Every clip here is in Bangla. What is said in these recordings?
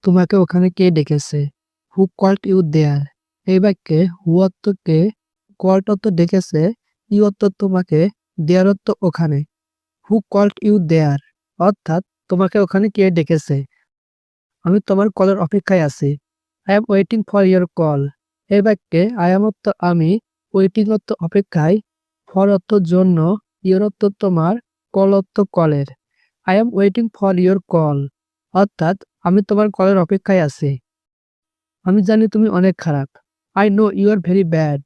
তোমাকে ওখানে কে ডেকেছে? Who called you there? এই বাক্যে হু অর্থ কে, কল্ড অর্থ ডেকেছে, ইউ অর্থ তোমাকে, দেয়ার অর্থ ওখানে। হু কল্ড ইউ দেয়ার অর্থাৎ তোমাকে ওখানে কে ডেকেছে? আমি তোমার কলের অপেক্ষায় আছি। I am waiting for your call. এই বাক্যে আই এম অর্থ আমি, ওয়েটিং অর্থ অপেক্ষায়, ফর অর্থ জন্য, ইয়োর অর্থ তোমার, কল অর্থ কলের। I am waiting for your call অর্থাৎ আমি তোমার কলের অপেক্ষায় আছি। আমি জানি তুমি অনেক খারাপ। I know you are very bad.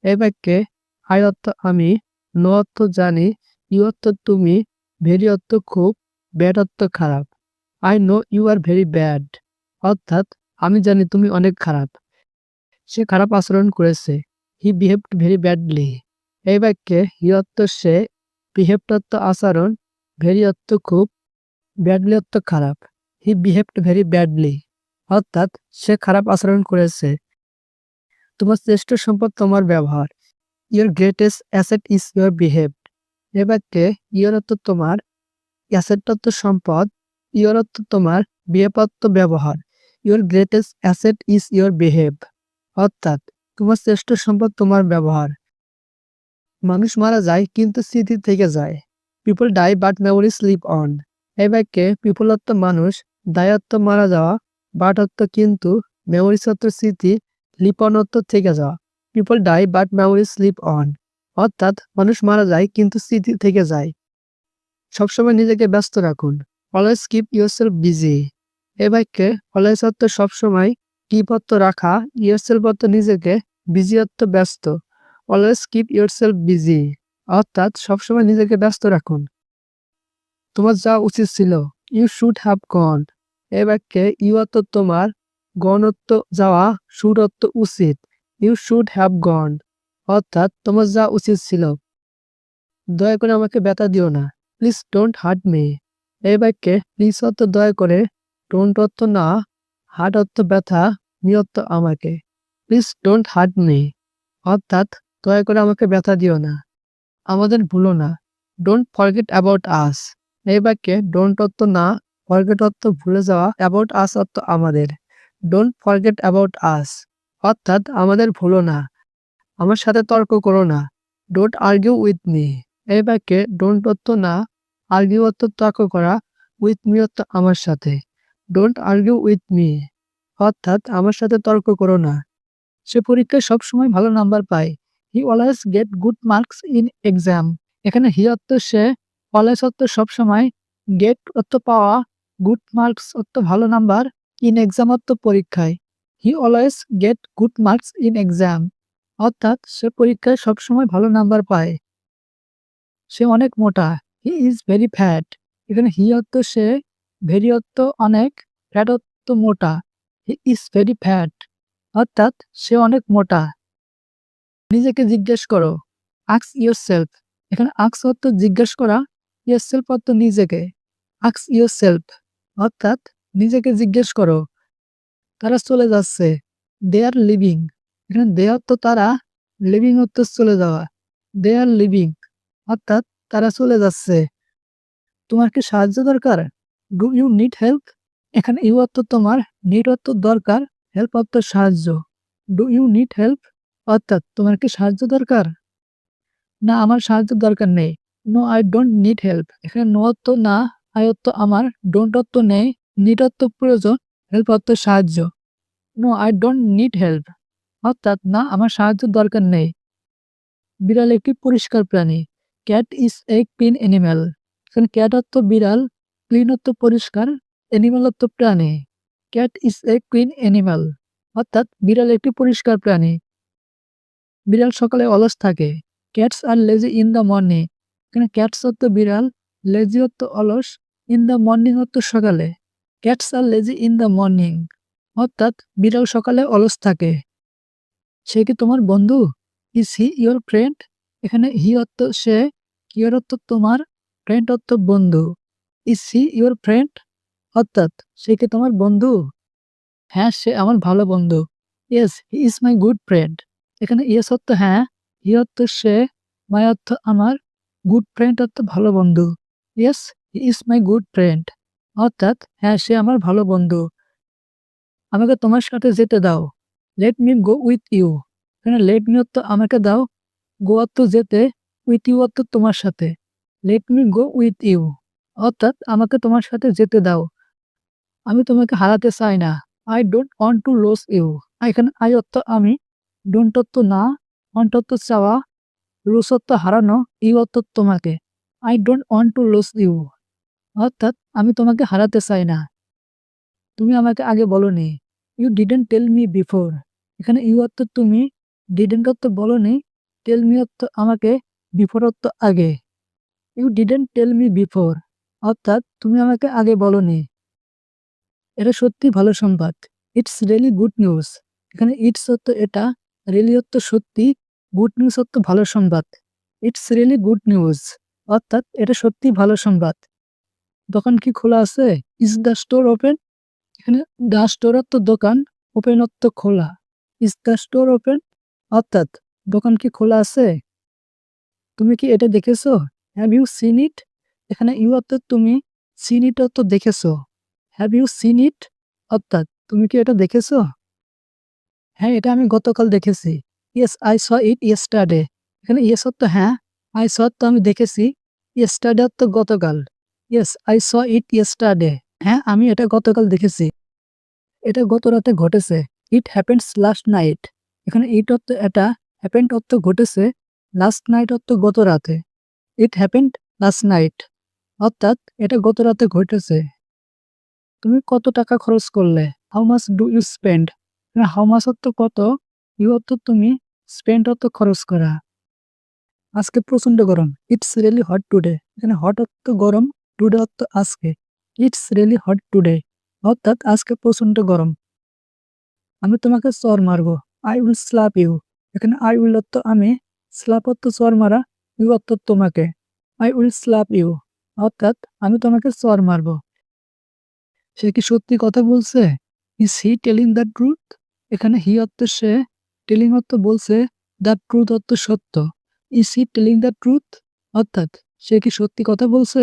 এই বাক্যে আই অর্থ আমি, নো অর্থ জানি, ইউ অর্থ তুমি, ভেরি অর্থ খুব, ব্যাড অর্থ খারাপ। I know you are very bad অর্থাৎ আমি জানি তুমি অনেক খারাপ। সে খারাপ আচরণ করেছে। হি বিহেভড ভেরি ব্যাডলি। এই বাক্যে হি অর্থ সে, বিহেভড অর্থ আচরণ, ভেরি অর্থ খুব, ব্যাডলি অর্থ খারাপ। হি বিহেভড ভেরি ব্যাডলি অর্থাৎ সে খারাপ আচরণ করেছে। তোমার শ্রেষ্ঠ সম্পদ তোমার ব্যবহার। Your greatest asset is your behaved. এ বাক্যে ইয়োর অর্থ তোমার, অ্যাসেট অর্থ সম্পদ, ইয়োর অর্থ তোমার, বিহেভ অর্থ ব্যবহার। Your greatest asset is your behave অর্থাৎ তোমার শ্রেষ্ঠ সম্পদ তোমার ব্যবহার। মানুষ মারা যায় কিন্তু স্মৃতি থেকে যায়। People die but memories live on. এই বাক্যে পিপল অর্থ মানুষ, ডাই অর্থ মারা যাওয়া, বাট অর্থ কিন্তু, মেমোরিজ অর্থ স্মৃতি, লিভ অন অর্থ থেকে যাওয়া। People die but memories live on অর্থাৎ মানুষ মারা যায় কিন্তু স্মৃতি থেকে যায়। সবসময় নিজেকে ব্যস্ত রাখুন। Always keep yourself busy. এ বাক্যে অলওয়েজ অর্থ সবসময়, কিপ অর্থ রাখা, ইয়োরসেলফ অর্থ নিজেকে, বিজি অর্থ ব্যস্ত। অলওয়েজ কিপ ইয়োরসেলফ বিজি অর্থাৎ সবসময় নিজেকে ব্যস্ত রাখুন। তোমার যাওয়া উচিত ছিল। You should have gone. এ বাক্যে ইউ অর্থ তোমার, গন অর্থ যাওয়া, শুড অর্থ উচিত। ইউ শুড হ্যাভ গন অর্থাৎ তোমার যাওয়া উচিত ছিল। দয়া করে আমাকে ব্যথা দিও না। Please don't hurt me. এই বাক্যে প্লিজ অর্থ দয়া করে, ডোন্ট অর্থ না, হার্ট অর্থ ব্যথা, মি অর্থ আমাকে। প্লিজ ডোন্ট হার্ট মি অর্থাৎ দয়া করে আমাকে ব্যথা দিও না। আমাদের ভুলো না। Don't forget about us. এই বাক্যে ডোন্ট অর্থ না, ফরগেট অর্থ ভুলে যাওয়া, অ্যাবাউট আস অর্থ আমাদের। ডোন্ট ফরগেট অ্যাবাউট আস অর্থাৎ আমাদের ভুলো না। আমার সাথে তর্ক করো না। Don't argue with me. এই বাক্যে ডোন্ট অর্থ না, আর্গিউ অর্থ তর্ক করা, উইথ মি অর্থ আমার সাথে। ডোন্ট আর্গিউ উইথ মি অর্থাৎ আমার সাথে তর্ক করো না। সে পরীক্ষায় সবসময় ভালো নাম্বার পায়। He always get good marks in exam. এখানে হি অর্থ সে, অলওয়েজ অর্থ সবসময়, গেট অর্থ পাওয়া, গুড মার্কস অর্থ ভালো নাম্বার, ইন এক্সাম অর্থ পরীক্ষায়। He always get good marks in exam অর্থাৎ সে পরীক্ষায় সবসময় ভালো নাম্বার পায়। সে অনেক মোটা। He is very fat. এখানে হি অর্থ সে, ভেরি অর্থ অনেক, ফ্যাট অর্থ মোটা। হি ইজ ভেরি ফ্যাট অর্থাৎ সে অনেক মোটা। নিজেকে জিজ্ঞেস করো। Ask yourself. এখানে আস্ক অর্থ জিজ্ঞেস করা, ইয়োরসেলফ অর্থ নিজেকে। আস্ক ইয়োরসেলফ অর্থাৎ নিজেকে জিজ্ঞেস করো। তারা চলে যাচ্ছে। দে আর লিভিং। এখানে দে অর্থ তারা, লিভিং অর্থ চলে যাওয়া। দে আর লিভিং অর্থাৎ তারা চলে যাচ্ছে। তোমার কি সাহায্য দরকার? Do you need help? এখানে ইউ অর্থ তোমার, নিড অর্থ দরকার, হেল্প অর্থ সাহায্য। ডু ইউ নিড হেল্প অর্থাৎ তোমার কি সাহায্য দরকার? না, আমার সাহায্য দরকার নেই। No I don't need help. এখানে নো অর্থ না, আই অর্থ আমার, ডোন্ট অর্থ নেই, নিড অর্থ প্রয়োজন, হেল্প অর্থ সাহায্য। No I don't need help অর্থাৎ না, আমার সাহায্য দরকার নেই। বিড়াল একটি পরিষ্কার প্রাণী। Cat is a clean animal. এখানে ক্যাট অর্থ বিড়াল, ক্লিন অর্থ পরিষ্কার, অ্যানিম্যাল অর্থ প্রাণী। Cat is a clean animal অর্থাৎ বিড়াল একটি পরিষ্কার প্রাণী। বিড়াল সকালে অলস থাকে। Cats are lazy in the morning. এখানে ক্যাটস অর্থ বিড়াল, লেজি অর্থ অলস, ইন দ্য মর্নিং অর্থ সকালে। Cats are lazy in the morning অর্থাৎ বিড়াল সকালে অলস থাকে। সে কি তোমার বন্ধু? Is he your friend? এখানে হি অর্থ সে, ইয়োর অর্থ তোমার, ফ্রেন্ড অর্থ বন্ধু। ইজ হি ইয়োর ফ্রেন্ড অর্থাৎ সে কি তোমার বন্ধু? হ্যাঁ, সে আমার ভালো বন্ধু। Yes he is my good friend. এখানে ইয়েস অর্থ হ্যাঁ, হি অর্থ সে, মাই অর্থ আমার, গুড ফ্রেন্ড অর্থ ভালো বন্ধু। Yes he is my good friend অর্থাৎ হ্যাঁ, সে আমার ভালো বন্ধু। আমাকে তোমার সাথে যেতে দাও। Let me go with you. এখানে লেট মি অর্থ আমাকে দাও, গো অর্থ যেতে, উইথ ইউ অর্থ তোমার সাথে। Let me go with you অর্থাৎ আমাকে তোমার সাথে যেতে দাও। আমি তোমাকে হারাতে চাই না। I don't want to lose you. এখানে আই অর্থ আমি, ডোন্ট অর্থ না, ওয়ান্ট অর্থ চাওয়া, লস অর্থ হারানো, ইউ অর্থ তোমাকে। I don't want to lose you অর্থাৎ আমি তোমাকে হারাতে চাই না। তুমি আমাকে আগে বলোনি। You didn't tell me before. এখানে ইউ অর্থ তুমি, ডিডন্ট অর্থ বলোনি, টেল মি অর্থ আমাকে, বিফোর অর্থ আগে। You didn't tell me before অর্থাৎ তুমি আমাকে আগে বলোনি। এটা সত্যি ভালো সংবাদ। It's really good news. এখানে ইটস অর্থ এটা, রিয়েলি অর্থ সত্যি, গুড নিউজ অর্থ ভালো সংবাদ। ইটস রিয়েলি গুড নিউজ অর্থাৎ এটা সত্যি ভালো সংবাদ। দোকান কি খোলা আছে? Is the store open? এখানে দ্য স্টোর অর্থ দোকান, ওপেন অর্থ খোলা। ইজ দ্য স্টোর ওপেন অর্থাৎ দোকান কি খোলা আছে? তুমি কি এটা দেখেছো? Have you seen it? এখানে ইউ অর্থ তুমি, সিন ইট অর্থ দেখেছো। হ্যাভ ইউ সিন ইট অর্থাৎ তুমি কি এটা দেখেছো? হ্যাঁ, এটা আমি গতকাল দেখেছি। Yes I saw it yesterday. এখানে ইয়েস অর্থ হ্যাঁ, আই স অর্থ আমি দেখেছি, ইয়েস্টারডে অর্থ গতকাল। Yes I saw it yesterday. হ্যাঁ, আমি এটা গতকাল দেখেছি। এটা গত রাতে ঘটেছে। It happens last night. এখানে ইট অর্থ এটা, হ্যাপেন্ড অর্থ ঘটেছে, লাস্ট নাইট অর্থ গত রাতে। ইট হ্যাপেন্ড লাস্ট নাইট অর্থাৎ এটা গত রাতে ঘটেছে। তুমি কত টাকা খরচ করলে? How much do you spend? How much অর্থ কত, ইউ অর্থ তুমি, স্পেন্ড অর্থ খরচ করা। আজকে প্রচন্ড গরম। It's really hot today. এখানে হট অর্থ গরম, টুডে অর্থ আজকে। ইটস রিয়েলি হট টুডে অর্থাৎ আজকে প্রচন্ড গরম। আমি তোমাকে চর মারবো। I will slap you. এখানে আই উইল অর্থ আমি, স্ল্যাপ অর্থ চর মারা, ইউ অর্থ তোমাকে। আই উইল স্ল্যাপ ইউ অর্থাৎ আমি তোমাকে চর মারবো। সে কি সত্যি কথা বলছে? Is he telling the truth? এখানে হি অর্থ সে, টেলিং অর্থ বলছে, দ্য ট্রুথ অর্থ সত্য। Is he telling the truth অর্থাৎ সে কি সত্যি কথা বলছে?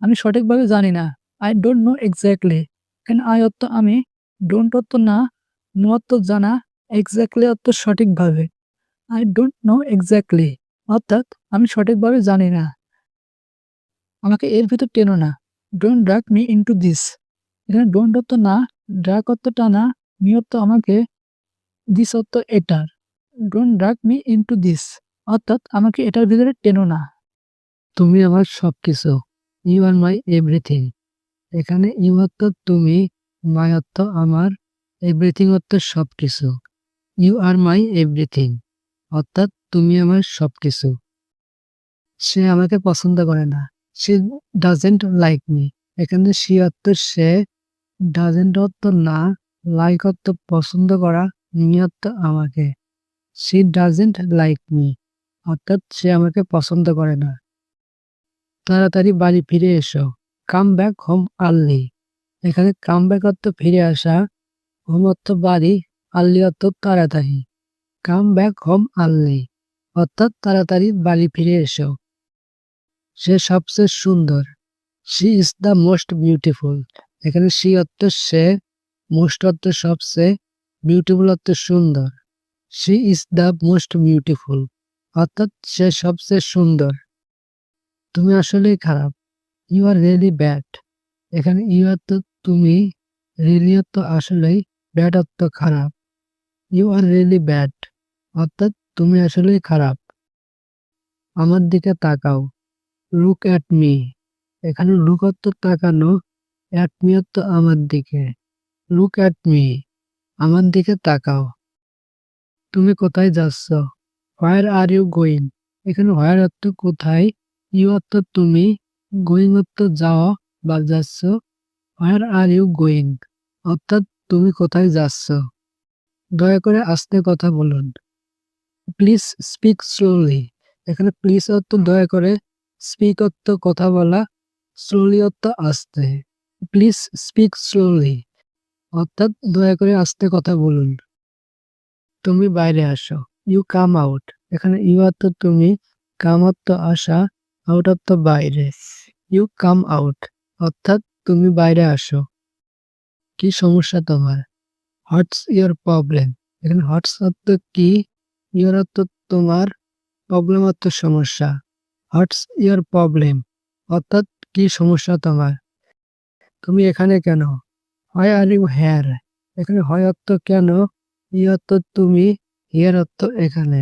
আমি সঠিকভাবে জানি না। I don't know exactly. এখানে আই অর্থ আমি, ডোন্ট অর্থ না, নো অর্থ জানা, এক্স্যাক্টলি অর্থ সঠিকভাবে। আই ডোন্ট নো এক্স্যাক্টলি অর্থাৎ আমি সঠিকভাবে জানি না। আমাকে এর ভিতর টেনো না। Don't drag me into this. এখানে ডোন্ট অর্থ না, ড্রাগ অর্থ টানা, মি অর্থ আমাকে, দিস অর্থ এটার। Don't drag me into this অর্থাৎ আমাকে এটার ভিতরে টেনো না। তুমি আমার সবকিছু। You are my everything. এখানে ইউ অর্থ তুমি, মাই অর্থ আমার, এভরিথিং অর্থ সবকিছু। ইউ আর মাই এভরিথিং অর্থাৎ তুমি আমার সবকিছু। সে আমাকে পছন্দ করে না। সে ডাজেন্ট লাইক মি। এখানে সে অর্থ সে, ডাজেন্ট অর্থ না, লাইক অর্থ পছন্দ করা, মি অর্থ আমাকে। সি ডাজেন্ট লাইক মি অর্থাৎ সে আমাকে পছন্দ করে না। তাড়াতাড়ি বাড়ি ফিরে এসো। Come back home early. এখানে কাম ব্যাক অর্থ ফিরে আসা, হোম অর্থ বাড়ি, আর্লি অর্থ তাড়াতাড়ি। কাম ব্যাক হোম আর্লি অর্থাৎ তাড়াতাড়ি বাড়ি ফিরে এসো। সে সবচেয়ে সুন্দর। She is the most beautiful. এখানে শি অর্থ সে, মোস্ট অর্থ সবচেয়ে, বিউটিফুল অর্থ সুন্দর। She is the most beautiful অর্থাৎ সে সবচেয়ে সুন্দর। তুমি আসলেই খারাপ। You are really bad. এখানে ইউ অর্থ তুমি, রিয়েলি অর্থ আসলেই, ব্যাড অর্থ খারাপ। ইউ আর রিয়েলি ব্যাড অর্থাৎ তুমি আসলেই খারাপ। আমার দিকে তাকাও। Look at me. এখানে লুক অর্থ তাকানো, অ্যাট মি অর্থ আমার দিকে। লুক অ্যাট মি আমার দিকে তাকাও। তুমি কোথায় যাচ্ছ? হোয়ার আর ইউ গোয়িং? এখানে হোয়ার অর্থ কোথায়, ইউ অর্থ তুমি, গোয়িং অর্থ যাওয়া বা যাচ্ছ। হোয়ার আর ইউ গোয়িং অর্থাৎ তুমি কোথায় যাচ্ছ। দয়া করে আস্তে কথা বলুন। Please speak slowly. এখানে প্লিজ অর্থ দয়া করে, স্পিক অর্থ কথা বলা, স্লোলি অর্থ আস্তে। প্লিজ স্পিক স্লোলি অর্থাৎ দয়া করে আস্তে কথা বলুন। তুমি বাইরে আসো। You come out. এখানে ইউ অর্থ তুমি, কাম অর্থ আসা, আউট অর্থ বাইরে। ইউ কাম আউট অর্থাৎ তুমি বাইরে আসো। কি সমস্যা তোমার? What's your problem? এখানে হোয়াটস অর্থ কি, ইওর অর্থ তোমার, প্রবলেম অর্থ সমস্যা। হোয়াটস ইওর প্রবলেম অর্থাৎ কি সমস্যা তোমার? তুমি এখানে কেন? Why are you here? এখানে হয় অর্থ কেন, ই অর্থ তুমি, হিয়ার অর্থ এখানে।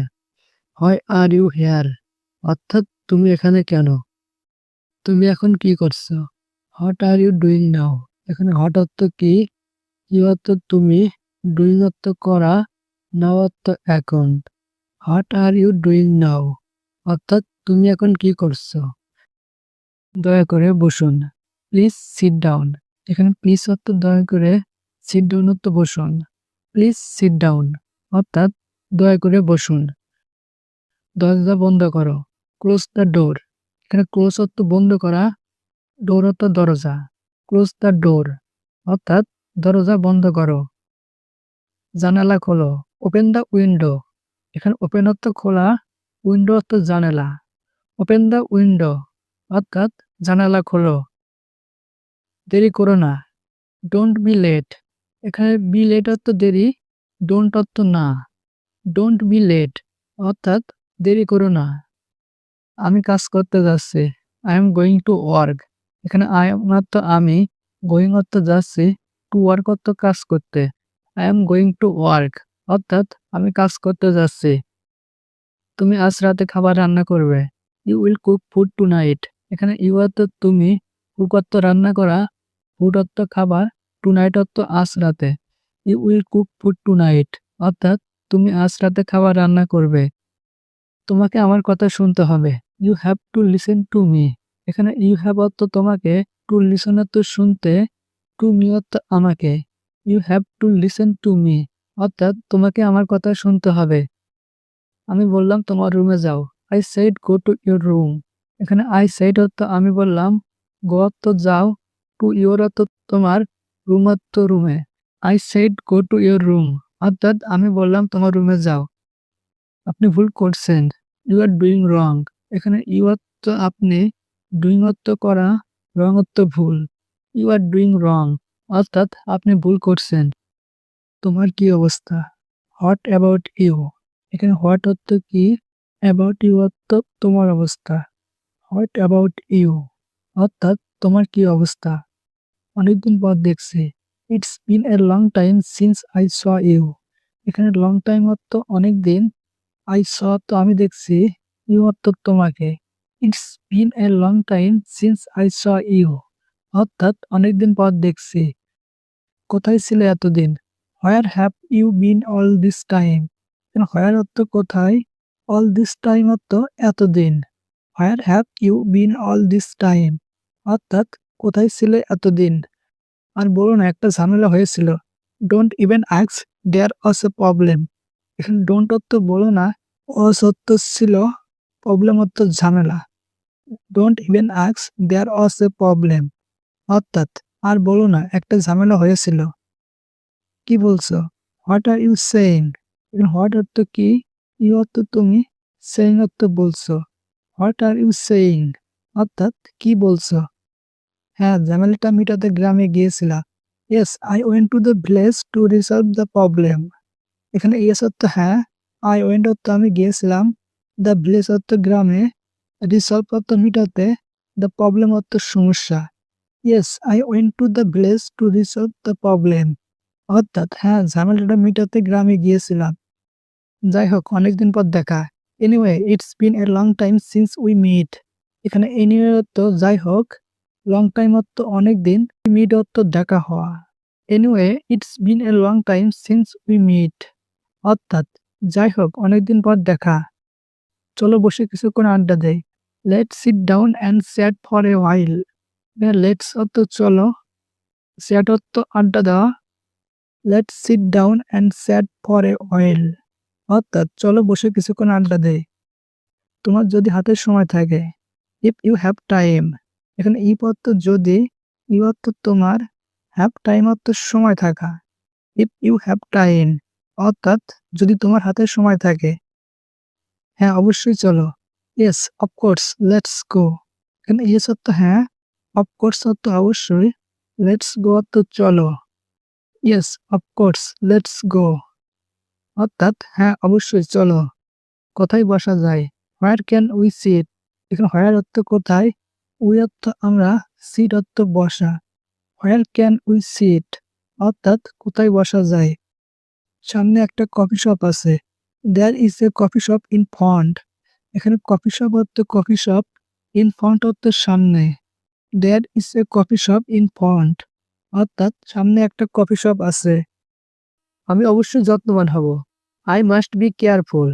হোয়াই আর ইউ হেয়ার অর্থাৎ তুমি এখানে কেন? তুমি এখন কি করছো? What are you doing now? এখানে হোয়াট অর্থ কি, ইউ অর্থ তুমি, ডুইং অর্থ করা, নাও অর্থ এখন। What are you doing now অর্থাৎ তুমি এখন কি করছো? দয়া করে বসুন। Please sit down. এখানে প্লিজ অর্থ দয়া করে, সিট ডাউন অর্থ বসুন। প্লিজ সিট ডাউন অর্থাৎ দয়া করে বসুন। দরজা বন্ধ করো। Close the door. এখানে ক্লোজ অর্থ বন্ধ করা, ডোর অর্থ দরজা। ক্লোজ দ্য ডোর অর্থাৎ দরজা বন্ধ করো। জানালা খোলো। Open the window. এখানে ওপেন অর্থ খোলা, উইন্ডো অর্থ জানালা। ওপেন দ্য উইন্ডো অর্থাৎ জানালা খোলো। দেরি করো না। Don't be late. এখানে বি লেট অর্থ দেরি, ডোন্ট অর্থ না। ডোন্ট বি লেট অর্থাৎ দেরি করো না। আমি কাজ করতে যাচ্ছি। I am going to work. এখানে আই এম অর্থ আমি, গোয়িং অর্থ যাচ্ছি, টু ওয়ার্ক অর্থ কাজ করতে। I am going to work অর্থাৎ আমি কাজ করতে যাচ্ছি। তুমি আজ রাতে খাবার রান্না করবে। You will cook food tonight. এখানে ইউ অর্থ তুমি, কুক অর্থ রান্না করা, ফুড অর্থ খাবার, টু নাইট অর্থ আজ রাতে। You will cook food tonight অর্থাৎ তুমি আজ রাতে খাবার রান্না করবে। তোমাকে আমার কথা শুনতে হবে। You have to listen to me. এখানে ইউ হ্যাভ অর্থ তোমাকে, টু লিসেন অর্থ শুনতে, টু মি অর্থ আমাকে। You have to listen to me অর্থাৎ তোমাকে আমার কথা শুনতে হবে। আমি বললাম তোমার রুমে যাও। I said go to your room. এখানে আই সেড অর্থ আমি বললাম, গো অর্থ যাও, টু ইউর অর্থ তোমার, রুম অর্থ রুমে। I said go to your room অর্থাৎ আমি বললাম তোমার রুমে যাও। আপনি ভুল করছেন। ইউ আর ডুইং রং। এখানে ইউ অর্থ আপনি, ডুইং অর্থ করা, রং অর্থ ভুল। ইউ আর ডুইং রং অর্থাৎ আপনি ভুল করছেন। তোমার কি অবস্থা? What about you? এখানে হোয়াট অর্থ কি, অ্যাবাউট ইউ অর্থ তোমার অবস্থা। হোয়াট অ্যাবাউট ইউ অর্থাৎ তোমার কি অবস্থা? অনেকদিন পর দেখছি। It's been a long time since I saw you. এখানে লং টাইম অর্থ অনেক দিন, আই স তো আমি দেখছি, ইউ অর্থ তোমাকে। It's been a long time since I saw you অর্থাৎ অনেকদিন পর দেখছি। কোথায় ছিলে এতদিন? Where have you been all this time? Where অর্থ কোথায়, অল দিস টাইম অর্থ এতদিন। Where have you been all this time অর্থাৎ কোথায় ছিলে এতদিন। আর বলো না একটা ঝামেলা হয়েছিল। Don't even ask, there was a problem. এখানে ডোন্ট অর্থ বলো না, ওয়াজ অর্থ ছিল, প্রবলেম অর্থ ঝামেলা। Don't even ask, there was a problem অর্থাৎ আর বলো না একটা ঝামেলা হয়েছিল। কি বলছো? What are you saying? এখানে হোয়াট অর্থ কি, ইউ অর্থ তুমি, সেইং অর্থ বলছো। হোয়াট আর ইউ সেইং অর্থাৎ কি বলছো? হ্যাঁ, ঝামেলাটা মিটাতে গ্রামে গিয়েছিলাম। Yes, I went to the village to resolve the problem. এখানে ইয়েস অর্থ হ্যাঁ, আই ওয়েন্ট অর্থ আমি গিয়েছিলাম, দ্য ভিলেজ অর্থ গ্রামে, রিসলভ অর্থ মিটাতে, দ্য প্রবলেম অর্থ সমস্যা। Yes, I went to the village to resolve the problem অর্থাৎ হ্যাঁ, ঝামেলাটা মিটাতে গ্রামে গিয়েছিলাম। যাই হোক, অনেকদিন পর দেখা। Anyway, it's been a long time since we meet. এখানে এনিওয়ে অর্থ যাই হোক, লং টাইম অর্থ অনেক দিন, মিট অর্থ দেখা হওয়া। Anyway, it's been a long time since we meet অর্থাৎ যাই হোক অনেকদিন পর দেখা। চলো বসে কিছুক্ষণ আড্ডা দেই। Let's sit down and chat for a while. Let's অর্থ চলো, চ্যাট অর্থ আড্ডা দেওয়া। Let's sit down and chat for a while অর্থাৎ চলো বসে কিছুক্ষণ আড্ডা দেই। তোমার যদি হাতে সময় থাকে। If you have time. এখানে ইফ অর্থ যদি, ইউ অর্থ তোমার, হ্যাভ টাইম অর্থ সময় থাকা। ইফ ইউ হ্যাভ টাইম অর্থাৎ যদি তোমার হাতে সময় থাকে। হ্যাঁ, অবশ্যই চলো। Yes, of course, let's go. এখানে ইয়েস অর্থ হ্যাঁ, অফকোর্স অর্থ অবশ্যই, লেটস গো অর্থ চলো। Yes, of course, let's go. অর্থাৎ হ্যাঁ, অবশ্যই চলো। কোথায় বসা যায়? Where can we seat? এখানে হোয়ার অর্থ কোথায়, উই অর্থ আমরা, সিট অর্থ বসা। হোয়ার ক্যান উই সিট অর্থাৎ কোথায় বসা যায়। সামনে একটা কফি শপ আছে। There is a coffee shop in front. এখানে কফি শপ অর্থ কফি শপ, ইন ফ্রন্ট অর্থ সামনে। There is a coffee shop in front অর্থাৎ সামনে একটা কফি শপ আছে। আমি অবশ্যই যত্নবান হব। I must be careful.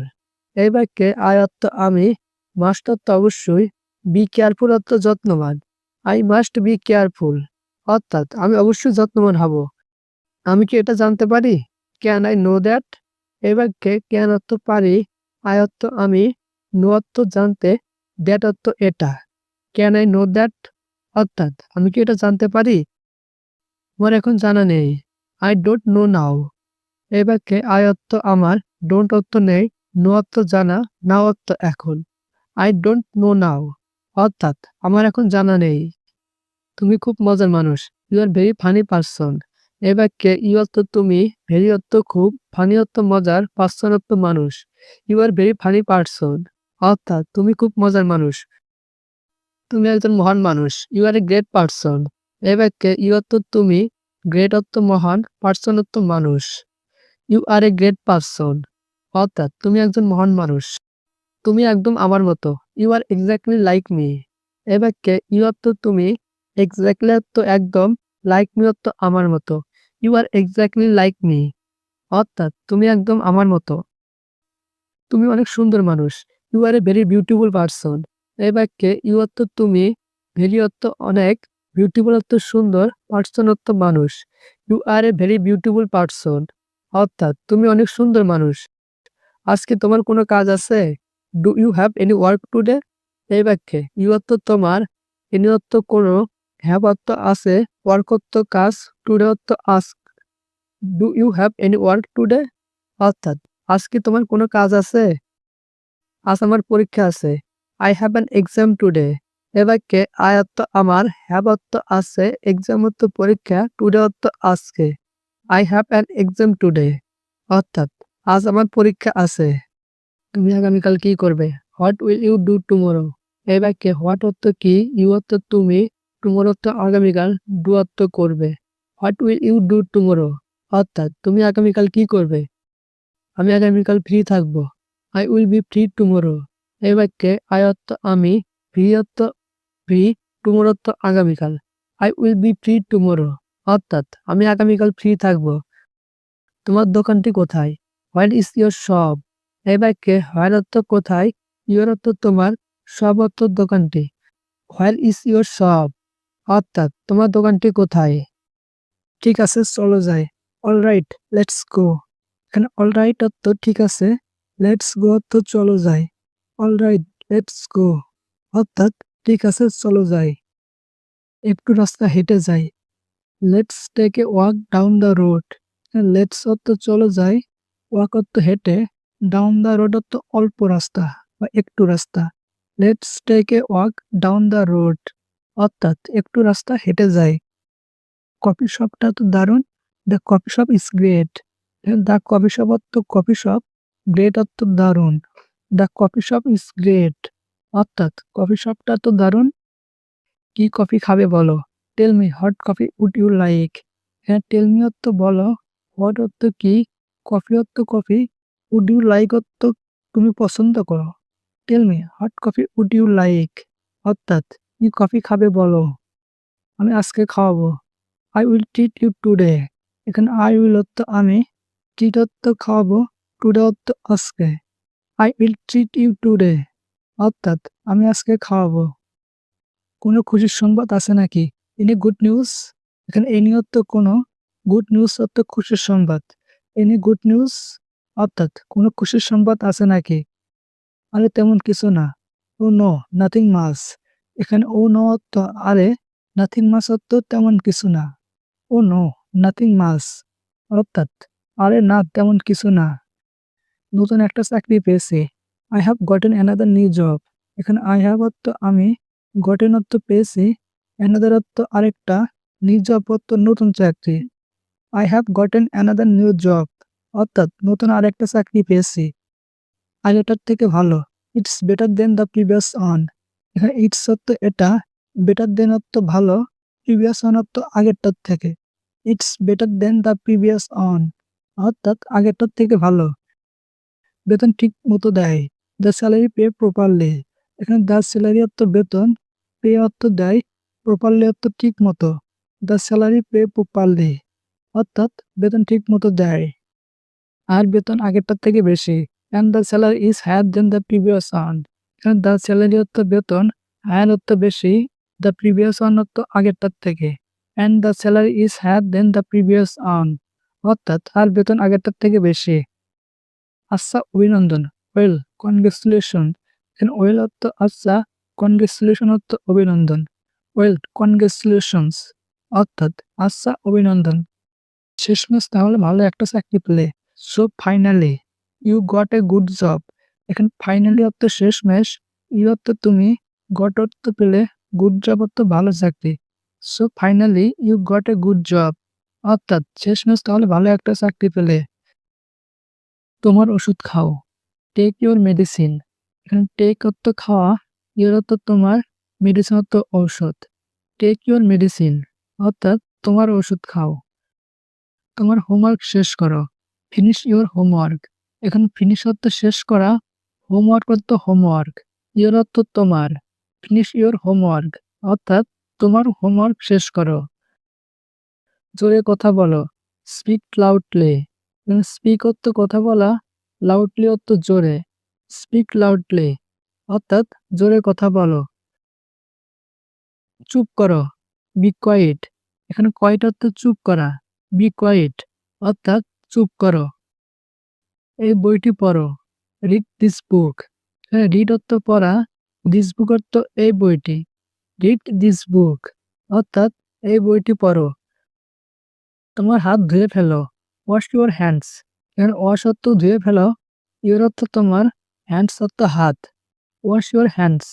এই বাক্যে আই অর্থ আমি, মাস্ট অর্থ অবশ্যই, বি কেয়ারফুল অর্থ যত্নবান। আই মাস্ট বি কেয়ারফুল অর্থাৎ আমি অবশ্যই যত্নবান হব। আমি কি এটা জানতে পারি? Can I know that? এই বাক্যে ক্যান অর্থ পারি, আই অর্থ আমি, নো অর্থ জানতে, দ্যাট অর্থ এটা। ক্যান আই নো দ্যাট অর্থাৎ আমি কি এটা জানতে পারি? আমার এখন জানা নেই। আই ডোন্ট নো নাও। এই বাক্যে আই অর্থ আমার, ডোন্ট অর্থ নেই, নো অর্থ জানা, নাও অর্থ এখন। আই ডোন্ট নো নাও অর্থাৎ আমার এখন জানা নেই। তুমি খুব মজার মানুষ। You are very funny person. এই বাক্যে ইউ অর্থ তুমি, ভেরি অর্থ খুব, ফানি অর্থ মজার, পারসন অর্থ মানুষ। You are very funny person অর্থাৎ তুমি খুব মজার মানুষ। তুমি একজন মহান মানুষ। You are a great person. এই বাক্যে ইউ অর্থ তুমি, গ্রেট অর্থ মহান, পারসন অর্থ মানুষ। You are a great person অর্থাৎ তুমি একজন মহান মানুষ। তুমি একদম আমার মতো। You are exactly like me. এ বাক্যে ইউ অর্থ তুমি, এক্স্যাক্টলি অর্থ একদম, লাইক মি অর্থ আমার মতো। You are exactly like me অর্থাৎ তুমি একদম আমার মতো। তুমি অনেক সুন্দর মানুষ। You are a very beautiful person. এই বাক্যে ইউ অর্থ তুমি, ভেরি অর্থ অনেক, বিউটিফুল অর্থ সুন্দর, পারসন অর্থ মানুষ। You are a very beautiful person অর্থাৎ তুমি অনেক সুন্দর মানুষ। আজকে তোমার কোনো কাজ আছে? Do you have any work today? এই বাক্যে ইউ অর্থ তোমার, এনি অর্থ কোনো, হ্যাভ অর্থ আছে, ওয়ার্ক অর্থ কাজ, টুডে অর্থ আজ। Do you have any work today অর্থাৎ আজকে তোমার কোনো কাজ আছে? আজ আমার পরীক্ষা আছে। I have an exam today. এ বাক্যে আই অর্থ আমার, হ্যাভ অর্থ আছে, এক্সাম অর্থ পরীক্ষা, টুডে অর্থ আজকে। I have an exam today অর্থাৎ আজ আমার পরীক্ষা আছে। তুমি আগামীকাল কি করবে? What will you do tomorrow? এই বাক্যে হোয়াট অর্থ কি, ইউ অর্থ তুমি, টুমরো অর্থ আগামীকাল, ডু অর্থ করবে। What will you do tomorrow অর্থাৎ তুমি আগামীকাল কি করবে? আমি আগামীকাল ফ্রি থাকবো। I will be free tomorrow. এই বাক্যে আই অর্থ আমি, ফ্রি অর্থ ফ্রি, টুমরো অর্থ আগামীকাল। I will be free tomorrow অর্থাৎ আমি আগামীকাল ফ্রি থাকবো। তোমার দোকানটি কোথায়? Where is your shop? এই বাক্যে হোয়ার অর্থ কোথায়, ইয়োর অর্থ তোমার, শপ অর্থ দোকানটি। হোয়ার ইজ ইয়োর শপ অর্থাৎ তোমার দোকানটি কোথায়? ঠিক আছে, চলো যাই। Alright, let's go. এখানে অলরাইট অর্থ ঠিক আছে, লেটস গো অর্থ চলো যাই। অলরাইট, লেটস গো অর্থাৎ ঠিক আছে, চলো যাই। একটু রাস্তা হেঁটে যাই। Let's take a walk down the road. Let's অর্থ চলো যাই, ওয়াক অর্থ হেঁটে, ডাউন দ্য রোড অর্থ অল্প রাস্তা বা একটু রাস্তা। Let's take a walk down the road অর্থাৎ একটু রাস্তা হেঁটে যাই। কফি শপটা তো দারুণ। The coffee shop is great. The coffee shop অর্থ কফি শপ, গ্রেট অর্থ দারুণ। The coffee shop is great অর্থাৎ কফি শপটা তো দারুণ। কি কফি খাবে বলো? Tell me hot coffee would you like. হ্যাঁ, টেল মি অর্থ বলো, হট অর্থ কি, কফি অর্থ কফি, উড ইউ লাইক অর্থ তুমি পছন্দ করো। Tell me hot coffee would you like অর্থাৎ কি কফি খাবে বলো, আমি আজকে খাওয়াবো। I will treat you today. এখানে আই উইল অর্থ আমি, ট্রিট অর্থ খাওয়াবো, টুডে অর্থ আজকে। I will treat you today অর্থাৎ আমি আজকে খাওয়াবো। কোনো খুশির সংবাদ আছে নাকি? Any good news? এখানে এনি অর্থ কোনো, গুড নিউজ অর্থ খুশির সংবাদ। এনি গুড নিউজ অর্থাৎ কোনো খুশির সংবাদ আছে নাকি? আরে তেমন কিছু না। ও নো, নাথিং মাচ। এখানে ও নো অর্থ আরে, নাথিং মাচ অর্থ তেমন কিছু না। ও নো, নাথিং মাচ অর্থাৎ আরে না, তেমন কিছু না। নতুন একটা চাকরি পেয়েছি। I have gotten another new job. এখানে আই হ্যাভ অর্থ আমি, গটেন অর্থ পেয়েছি, অ্যানাদার অর্থ আরেকটা, নিউ জব অর্থ নতুন চাকরি। I have gotten another new job, অর্থাৎ নতুন আরেকটা চাকরি পেয়েছি, আগেরটার থেকে ভালো। It's better then the previous one, এখানে ইটস অর্থ এটা, বেটার দেন অর্থ ভালো, প্রিভিয়াস অন অর্থ আগেরটার থেকে। It's better then the previous one, অর্থাৎ আগেরটার থেকে ভালো। বেতন ঠিক মতো দেয়, দ্য স্যালারি পে প্রপারলি, এখানে দ্য স্যালারি অর্থ বেতন, পে অর্থ দেয়, প্রপারলি অর্থ ঠিক মতো। দ্য স্যালারি পে প্রপারলি, অর্থাৎ বেতন ঠিক মতো দেয়, আর বেতন আগেরটার থেকে বেশি। And the salary is higher than the previous one, এখানে দ্য স্যালারি অর্থ বেতন, হায়ার অর্থ বেশি, দ্য প্রিভিয়াস অন অর্থ আগেরটার থেকে। And the salary is higher than the previous one, অর্থাৎ আর বেতন আগেরটার থেকে বেশি। আচ্ছা, অভিনন্দন, ওয়েল কনগ্রেচুলেশন, এখানে ওয়েল অর্থ আচ্ছা, কনগ্রেচুলেশন অর্থ অভিনন্দন। ওয়েল কনগ্রেচুলেশনস, অর্থাৎ আচ্ছা অভিনন্দন। শেষমেশ তাহলে ভালো একটা চাকরি পেলে। So finally you got a good job, এখানে ফাইনালি অর্থ শেষমেশ, ইউ অর্থ তুমি, গট অর্থ পেলে, গুড জব অর্থ ভালো চাকরি। So finally you got a good job, অর্থাৎ শেষমেশ তাহলে ভালো একটা চাকরি পেলে। তোমার ওষুধ খাও, টেক ইউর মেডিসিন, এখানে টেক অর্থ খাওয়া, ইউর অর্থ তোমার, মেডিসিন অর্থ ঔষধ। টেক ইউর মেডিসিন, অর্থাৎ তোমার ওষুধ খাও। তোমার হোমওয়ার্ক শেষ করো, ফিনিশ ইউর হোমওয়ার্ক, এখানে ফিনিশ অর্থ শেষ করা, হোমওয়ার্ক অর্থ হোমওয়ার্ক, ইউর অর্থ তোমার, ফিনিশ ইউর হোমওয়ার্ক, অর্থাৎ তোমার হোমওয়ার্ক শেষ করো। জোরে কথা বলো, স্পিক লাউডলি, স্পিক অর্থ কথা বলা, লাউডলি অর্থ জোরে। স্পিক লাউডলি, অর্থাৎ জোরে কথা বলো। চুপ করো, বি কোয়াইট, এখানে কোয়াইট অর্থ চুপ করা, বি কোয়াইট, অর্থাৎ চুপ করো। এই বইটি পড়ো, রিড দিস বুক, এখানে রিড অর্থ পড়া, দিস বুক অর্থ এই বইটি। রিড দিস বুক, অর্থাৎ এই বইটি পড়ো। তোমার হাত ধুয়ে ফেলো, ওয়াশ ইউর হ্যান্ডস, এখানে ওয়াশ অর্থ ধুয়ে ফেলো, ইউর অর্থ তোমার, হ্যান্ডস অর্থ হাত। ওয়াশ ইউর হ্যান্ডস,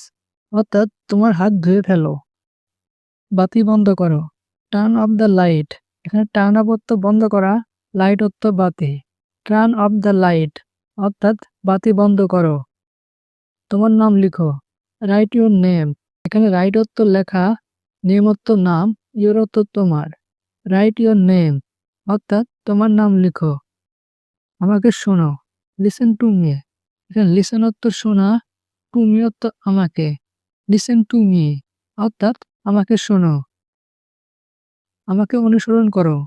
অর্থাৎ তোমার হাত ধুয়ে ফেলো। বাতি বন্ধ করো, টার্ন অফ দ্য লাইট, এখানে টার্ন অফ অর্থ বন্ধ করা, লাইট অর্থ বাতি। টার্ন অফ দ্য লাইট, অর্থাৎ বাতি বন্ধ করো। তোমার নাম লিখো, রাইট ইউর নেম, এখানে রাইট অর্থ লেখা, নেম অর্থ নাম, ইউর অর্থ তোমার। রাইট ইউর নেম, অর্থাৎ তোমার নাম লিখো। আমাকে শোনো, লিসেন টু মি, এখানে লিসেন অর্থ শোনা, টু মি অর্থ আমাকে। লিসেন টু মি, অর্থাৎ আমাকে শোনো। আমাকে অনুসরণ করো,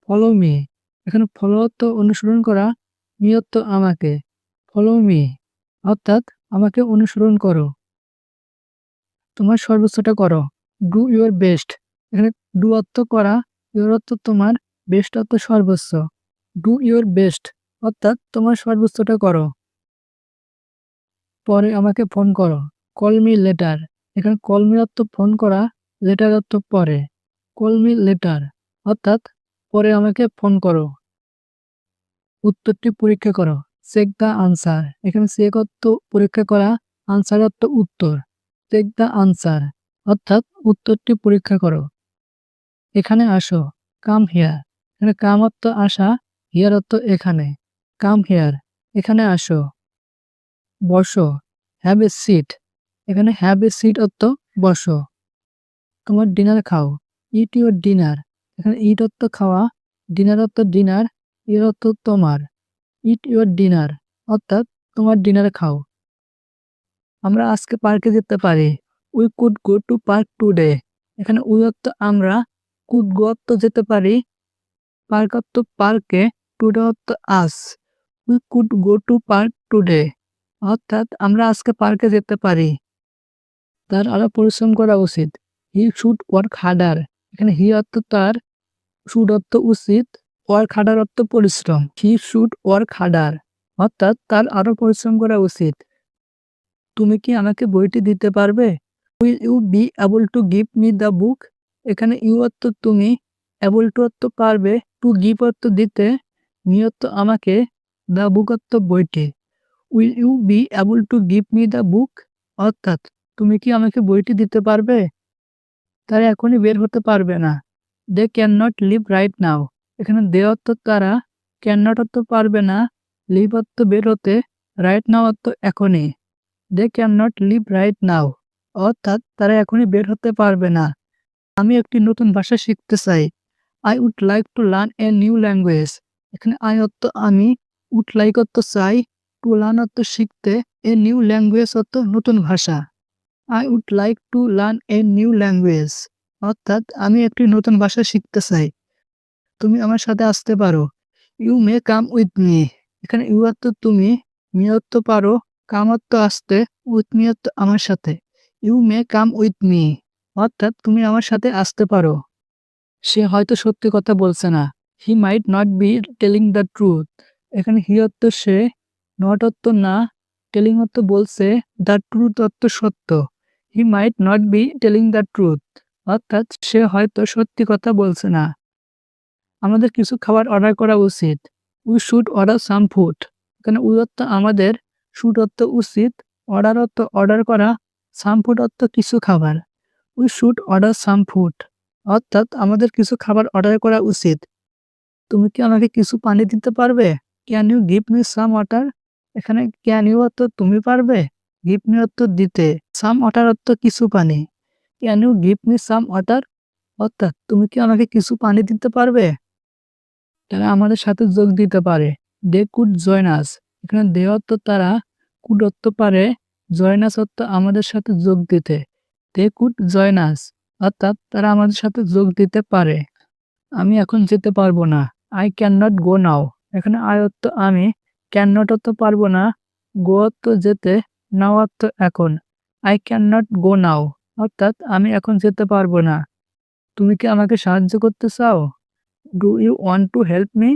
ফলো মি, এখানে ফলো অর্থ অনুসরণ করা, মি অর্থ আমাকে। ফলো মি, অর্থাৎ আমাকে অনুসরণ করো। তোমার সর্বোচ্চটা করো, ডু ইউর বেস্ট, এখানে ডু অর্থ করা, ইউর অর্থ তোমার, বেস্ট অর্থ সর্বোচ্চ। ডু ইউর বেস্ট, অর্থাৎ তোমার সর্বোচ্চটা করো। পরে আমাকে ফোন করো, কল মি লেটার, এখানে কল মি অর্থ ফোন করা, লেটার অর্থ পরে। কল মি লেটার, অর্থাৎ পরে আমাকে ফোন করো। উত্তরটি পরীক্ষা করো, চেক দ্য আনসার, এখানে চেক অর্থ পরীক্ষা করা, আনসার অর্থ উত্তর। চেক দ্য আনসার, অর্থাৎ উত্তরটি পরীক্ষা করো। এখানে আসো, কাম হিয়ার, এখানে কাম অর্থ আসা, হিয়ার অর্থ এখানে। কাম হিয়ার, এখানে আসো। বসো, হ্যাভ এ সিট, এখানে হ্যাভ এ সিট অর্থ বসো। তোমার ডিনার খাও, ইট ইউর ডিনার, এখানে ইট অর্থ খাওয়া, ডিনার অর্থ ডিনার, এর অর্থ তোমার। ইট ইউর ডিনার, অর্থাৎ তোমার ডিনার খাও। আমরা আজকে পার্কে যেতে পারি, we could go to park today, এখানে উই অর্থ আমরা, কুড গো অর্থ যেতে পারি, পার্ক অর্থ পার্কে, টুডে অর্থ আজ। We could go to park today, অর্থাৎ আমরা আজকে পার্কে যেতে পারি। তার আরো পরিশ্রম করা উচিত, হি শুড ওয়ার্ক হার্ডার, এখানে হি অর্থ তার, শুড অর্থ উচিত, ওয়ার্ক হার্ডার অর্থ পরিশ্রম। হি শুড ওয়ার্ক হার্ডার, অর্থাৎ তার আরো পরিশ্রম করা উচিত। তুমি কি আমাকে বইটি দিতে পারবে? Will you be able to give me the book, এখানে ইউ অর্থ তুমি, এবল টু অর্থ পারবে, টু গিভ অর্থ দিতে, মি অর্থ আমাকে, দ্য বুক অর্থ বইটি। Will you be able to give me the book, অর্থাৎ তুমি কি আমাকে বইটি দিতে পারবে? তারা এখনই বের হতে পারবে না। They can not leave right now, এখানে দে অর্থ তারা, ক্যান নট অর্থ পারবে না, লিভ অর্থ বের হতে, রাইট নাও অর্থ এখনই। They can not leave right now অর্থাৎ তারা এখনই বের হতে পারবে না। আমি একটি নতুন ভাষা শিখতে চাই। I would like to learn a new language. এখানে আই অর্থ আমি, উড লাইক অর্থ চাই, টু লার্ন অর্থ শিখতে, এ নিউ ল্যাঙ্গুয়েজ অর্থ নতুন ভাষা। I would like to learn a new language অর্থাৎ আমি একটি নতুন ভাষা শিখতে চাই। তুমি আমার সাথে আসতে পারো। You may come with me. এখানে ইউ অর্থ তুমি, মি অর্থ পারো, কাম অর্থ আসতে, উইথ মি অর্থ আমার সাথে। You may come with me অর্থাৎ তুমি আমার সাথে আসতে পারো। সে হয়তো সত্যি কথা বলছে না। He might not be telling the truth. এখানে হি অর্থ সে, নট অর্থ না, টেলিং অর্থ বলছে, দ্য ট্রুথ অর্থ সত্য। He might not be telling the truth অর্থাৎ সে হয়তো সত্যি কথা বলছে না। আমাদের কিছু খাবার অর্ডার করা উচিত। We should order some food. এখানে উই অর্থ আমাদের, শুড অর্থ উচিত, অর্ডার অর্থ অর্ডার করা, সাম ফুড অর্থ কিছু খাবার। We should order some food অর্থাৎ আমাদের কিছু খাবার অর্ডার করা উচিত। তুমি কি আমাকে কিছু পানি দিতে পারবে? Can you give me some water? এখানে ক্যান ইউ অর্থ তুমি পারবে, গিভ মি অর্থ দিতে, সাম ওয়াটার অর্থ কিছু পানি। Can you give me some water অর্থাৎ তুমি কি আমাকে কিছু পানি দিতে পারবে? তারা আমাদের সাথে যোগ দিতে পারে। They could join us. এখানে দে অর্থ তারা, কুড অর্থ পারে, জয়েন আস অর্থ আমাদের সাথে যোগ দিতে। দে কুড জয়েন আস অর্থাৎ তারা আমাদের সাথে যোগ দিতে পারে। আমি এখন যেতে পারবো না। আই ক্যান নট গো নাও। এখানে আই অর্থ আমি, ক্যান নট অর্থ পারবো না, গো অর্থ যেতে, নাও অর্থ এখন। আই ক্যান নট গো নাও অর্থাৎ আমি এখন যেতে পারবো না। তুমি কি আমাকে সাহায্য করতে চাও? Do you want to help me?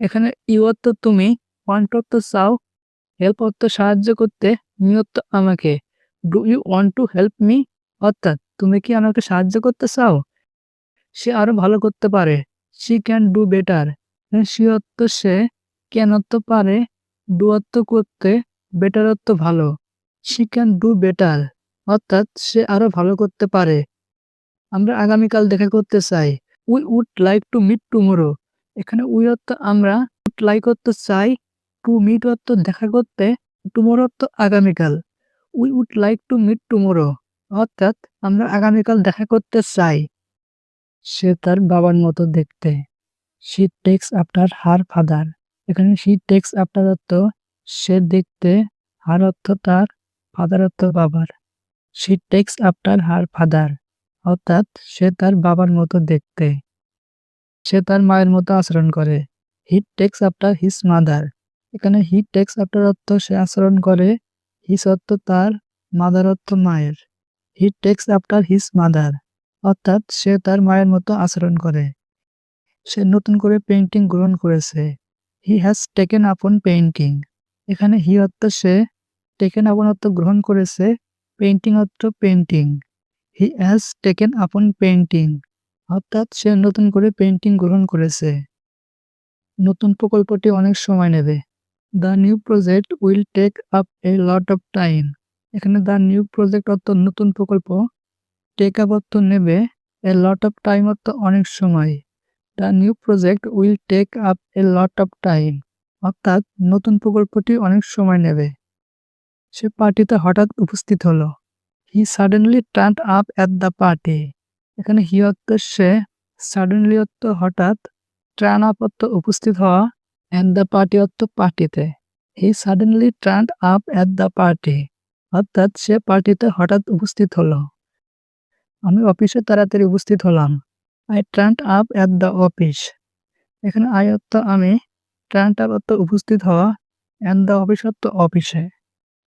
এখানে ইউ অর্থ তুমি, ওয়ান্ট অর্থ চাও, হেল্প অর্থ সাহায্য করতে, মি অর্থ আমাকে। Do you want to help me অর্থাৎ তুমি কি আমাকে সাহায্য করতে চাও? সে আরো ভালো করতে পারে। She can do better. She অর্থ সে, ক্যান অর্থ পারে, ডু অর্থ করতে, বেটার অর্থ ভালো। শি ক্যান ডু বেটার অর্থাৎ সে আরো ভালো করতে পারে। আমরা আগামীকাল দেখা করতে চাই। We would like to meet tomorrow. এখানে উই অর্থ আমরা, উড লাইক অর্থ চাই, টু মিট অর্থ দেখা করতে, টুমোরো অর্থ আগামীকাল। We would like to meet tomorrow অর্থাৎ আমরা আগামীকাল দেখা করতে চাই। সে তার বাবার মতো দেখতে। She takes after her father. এখানে শি টেক্স আফটার অর্থ সে দেখতে, হার অর্থ তার, ফাদার অর্থ বাবার। She takes after her father অর্থাৎ সে তার বাবার মতো দেখতে। সে তার মায়ের মতো আচরণ করে। He takes after his mother. এখানে হি টেক্স আফটার অর্থ সে আচরণ করে, হিজ অর্থ তার, মাদার অর্থ মায়ের। He takes after his mother অর্থাৎ সে তার মায়ের মতো আচরণ করে। সে নতুন করে পেইন্টিং গ্রহণ করেছে। হি হ্যাজ টেকেন আপন পেইন্টিং। এখানে হি অর্থ সে, টেকেন আপন অর্থ গ্রহণ করেছে, পেইন্টিং অর্থ পেইন্টিং। হি হ্যাজ টেকেন আপন পেইন্টিং অর্থাৎ সে নতুন করে পেইন্টিং গ্রহণ করেছে। নতুন প্রকল্পটি অনেক সময় নেবে। The new project will take up a lot of time. এখানে দ্য নিউ প্রজেক্ট অর্থ নতুন প্রকল্প, টেক আপ অর্থ নেবে, এ লট অফ টাইম অর্থ অনেক সময়। The new project will take up a lot of time অর্থাৎ নতুন প্রকল্পটি অনেক সময় নেবে। সে পার্টিতে হঠাৎ উপস্থিত হলো। হি suddenly turned up at the party. এখানে হি অর্থ সে, সাডেনলি অর্থ হঠাৎ, টার্ন আপ অর্থ উপস্থিত হওয়া, অ্যাট দ্য পার্টি অর্থ পার্টিতে। হি suddenly turned up at the party অর্থাৎ সে পার্টিতে হঠাৎ উপস্থিত হলো। আমি অফিসে তাড়াতাড়ি উপস্থিত হলাম। I turned up at the office. এখানে আই অর্থ আমি, টার্নড আপ অর্থ উপস্থিত হওয়া, অ্যাট দ্য অফিস অর্থ অফিসে।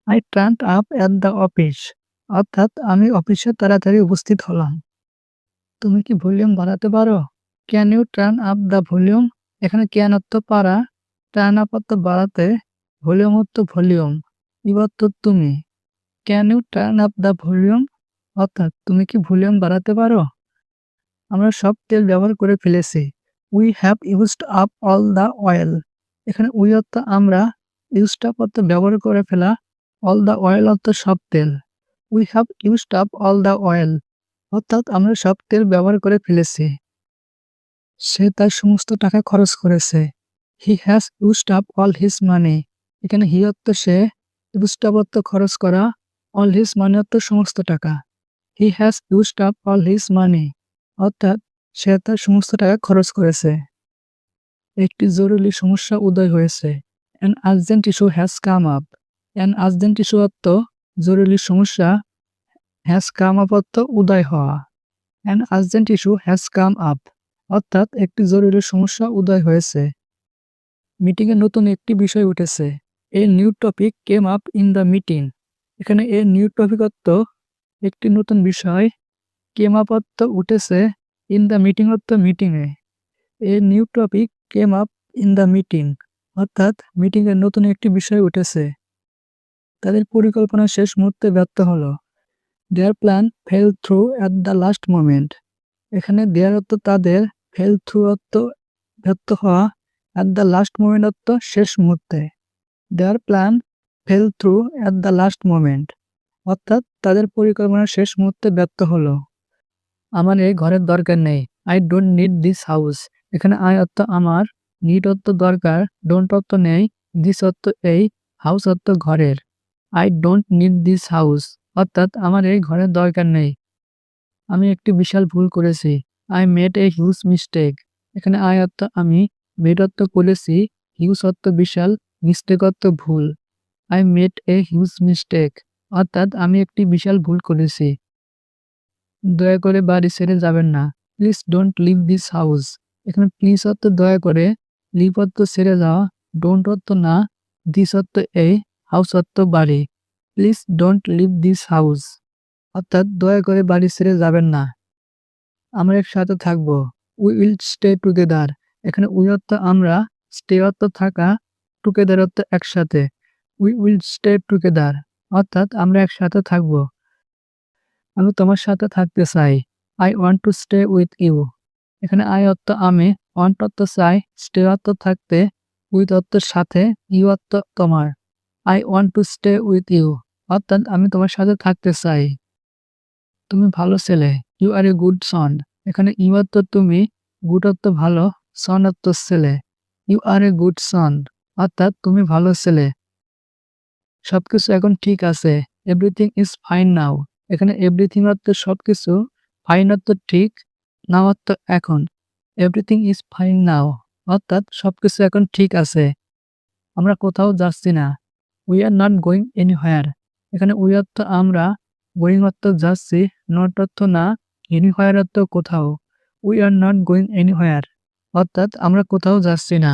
I turned up at the office অর্থাৎ আমি অফিসে তাড়াতাড়ি উপস্থিত হলাম। তুমি কি ভলিউম বাড়াতে পারো? Can you turn up the volume? এখানে ক্যান অর্থ পারা, টার্ন আপ অর্থ বাড়াতে, ভলিউম অর্থ ভলিউম, ইউ অর্থ তুমি। Can you turn up the volume অর্থাৎ তুমি কি ভলিউম বাড়াতে পারো? আমরা সব তেল ব্যবহার করে ফেলেছি। We have used up all the oil. এখানে উই অর্থ আমরা, ইউজড আপ অর্থ ব্যবহার করে ফেলা, অল দ্য অয়েল অর্থ সব তেল। We have used up all the oil অর্থাৎ আমরা সব তেল ব্যবহার করে ফেলেছি। সে তার সমস্ত টাকা খরচ করেছে। He has used up all his মানি। এখানে হি অর্থ সে, ইউজড আপ অর্থ খরচ করা, অল হিজ মানি অর্থ সমস্ত টাকা। He has used up all his মানি অর্থাৎ সে তার সমস্ত টাকা খরচ করেছে। একটি জরুরি সমস্যা উদয় হয়েছে। An urgent issue has come up. An urgent issue অর্থ জরুরি সমস্যা, হ্যাজ কাম আপ অর্থ উদয় হওয়া। An urgent issue has come up অর্থাৎ একটি জরুরি সমস্যা উদয় হয়েছে। মিটিংয়ে নতুন একটি বিষয় উঠেছে। A new topic came up in the meeting. এখানে এ নিউ টপিক অর্থ একটি নতুন বিষয়, কেম আপ অর্থ উঠেছে, ইন দ্য মিটিং অর্থ মিটিংয়ে। A new topic came up in the meeting অর্থাৎ মিটিংয়ে নতুন একটি বিষয় উঠেছে। তাদের পরিকল্পনা শেষ মুহূর্তে ব্যর্থ হলো। দেয়ার plan fail through at the last moment. এখানে দেয়ার অর্থ তাদের, ফেল থ্রু অর্থ ব্যর্থ হওয়া, অ্যাট দ্য লাস্ট মোমেন্ট অর্থ শেষ মুহূর্তে। দেয়ার plan fail through at the last moment অর্থাৎ তাদের পরিকল্পনা শেষ মুহূর্তে ব্যর্থ হলো। আমার এই ঘরের দরকার নেই। I don't need this house. এখানে আই অর্থ আমার, নিড অর্থ দরকার, ডোন্ট অর্থ নেই, দিস অর্থ এই, হাউস অর্থ ঘরের। I don't need this house অর্থাৎ আমার এই ঘরের দরকার নেই। আমি একটি বিশাল ভুল করেছি। I made a huge mistake. এখানে আই অর্থ আমি, মেড অর্থ করেছি, হিউজ অর্থ বিশাল, মিস্টেক অর্থ ভুল। I made a huge mistake অর্থাৎ আমি একটি বিশাল ভুল করেছি। দয়া করে বাড়ি ছেড়ে যাবেন না। Please don't leave this house. এখানে প্লিজ অর্থ দয়া করে, লিভ অর্থ ছেড়ে যাওয়া, ডোন্ট অর্থ না, দিস অর্থ এই, হাউস অর্থ বাড়ি। Please don't leave this house অর্থাৎ দয়া করে বাড়ি ছেড়ে যাবেন না। আমরা একসাথে থাকবো। We will stay together. এখানে উই অর্থ আমরা, স্টে অর্থ থাকা, টুগেদার অর্থ একসাথে। উই উইল স্টে টুগেদার অর্থাৎ আমরা একসাথে থাকবো। আমি তোমার সাথে থাকতে চাই। I want to stay with you. এখানে আই অর্থ আমি, ওয়ান্ট অর্থ চাই, স্টে অর্থ থাকতে, উইথ অর্থ সাথে, ইউ অর্থ তোমার। I want to stay with you অর্থাৎ আমি তোমার সাথে থাকতে চাই। তুমি ভালো ছেলে। You are a good son. এখানে ইউ অর্থ তুমি, গুড অর্থ ভালো, সন অর্থ ছেলে। ইউ আর এ গুড সন অর্থাৎ তুমি ভালো ছেলে। সবকিছু এখন ঠিক আছে। এভরিথিং ইজ ফাইন নাও। এখানে এভরিথিং অর্থ সবকিছু, ফাইন অর্থ ঠিক, নাও অর্থ এখন। এভরিথিং ইজ ফাইন নাও অর্থাৎ সবকিছু এখন ঠিক আছে। আমরা কোথাও যাচ্ছি না। We are not going anywhere. এখানে উই অর্থ আমরা, গোয়িং অর্থ যাচ্ছি, নট অর্থ না, এনিহোয়ার অর্থ কোথাও। We are not going anywhere অর্থাৎ আমরা কোথাও যাচ্ছি না।